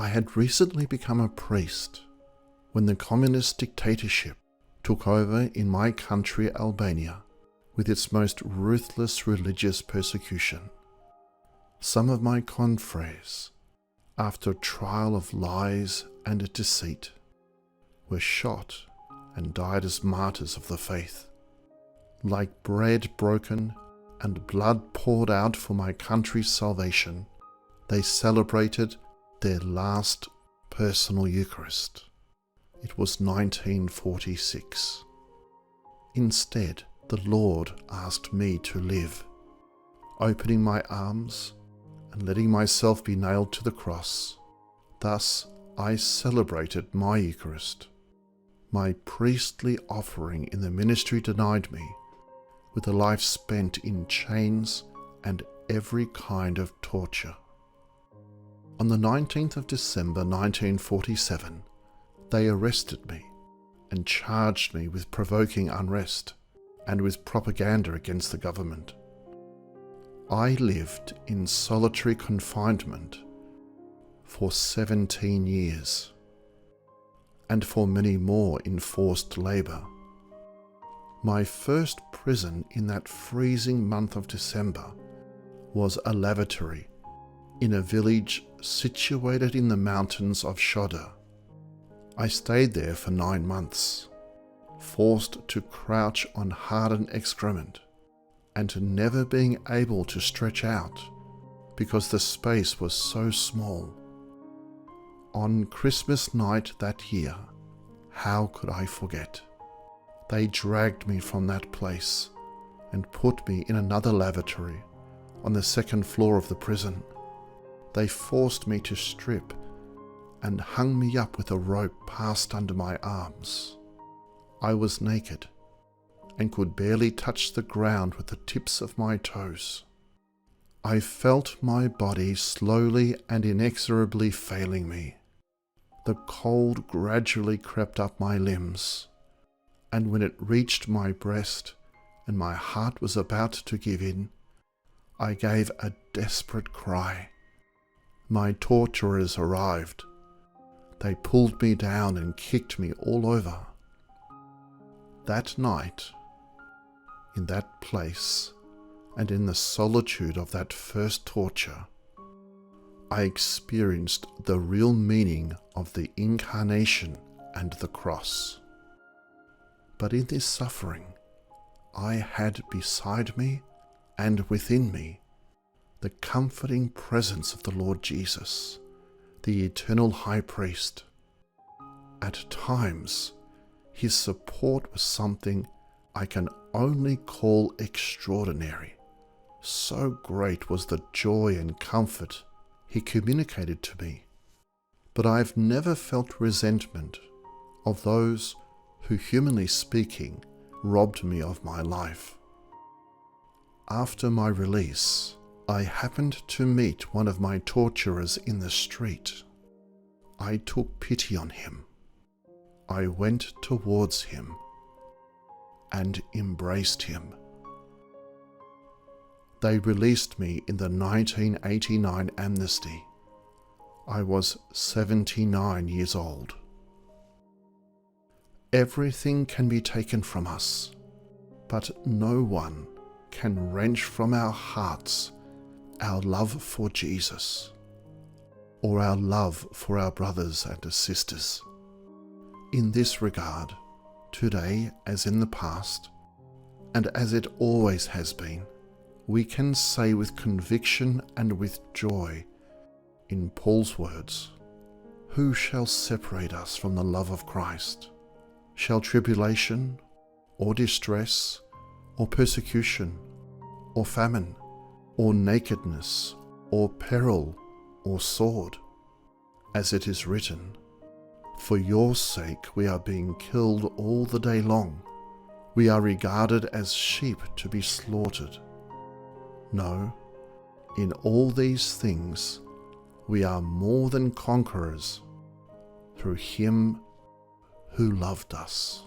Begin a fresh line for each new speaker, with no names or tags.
I had recently become a priest when the communist dictatorship took over in my country, Albania, with its most ruthless religious persecution. Some of my confreres, after a trial of lies and deceit, were shot and died as martyrs of the faith. Like bread broken and blood poured out for my country's salvation, they celebrated their last personal Eucharist. It was 1946. Instead, the Lord asked me to live, opening my arms and letting myself be nailed to the cross. Thus, I celebrated my Eucharist, my priestly offering in the ministry denied me, with a life spent in chains and every kind of torture. On the 19th of December 1947, they arrested me and charged me with provoking unrest and with propaganda against the government. I lived in solitary confinement for 17 years, and for many more in forced labour. My first prison in that freezing month of December was a lavatory in a village situated in the mountains of Shodda. I stayed there for 9 months, forced to crouch on hardened excrement and never being able to stretch out because the space was so small. On Christmas night that year, how could I forget? They dragged me from that place and put me in another lavatory on the second floor of the prison. They forced me to strip and hung me up with a rope passed under my arms. I was naked and could barely touch the ground with the tips of my toes. I felt my body slowly and inexorably failing me. The cold gradually crept up my limbs, and when it reached my breast and my heart was about to give in, I gave a desperate cry. My torturers arrived. They pulled me down and kicked me all over. That night, in that place, and in the solitude of that first torture, I experienced the real meaning of the Incarnation and the cross. But in this suffering, I had beside me and within me the comforting presence of the Lord Jesus, the eternal High Priest. At times, his support was something I can only call extraordinary. So great was the joy and comfort he communicated to me. But I've never felt resentment of those who, humanly speaking, robbed me of my life. After my release, I happened to meet one of my torturers in the street. I took pity on him. I went towards him and embraced him. They released me in the 1989 amnesty. I was 79 years old. Everything can be taken from us, but no one can wrench from our hearts our love for Jesus or our love for our brothers and sisters. In this regard, today as in the past, and as it always has been, we can say with conviction and with joy, in Paul's words, "Who shall separate us from the love of Christ? Shall tribulation, or distress, or persecution, or famine, or nakedness, or peril, or sword? As it is written, for your sake we are being killed all the day long. We are regarded as sheep to be slaughtered. No, in all these things we are more than conquerors through him who loved us."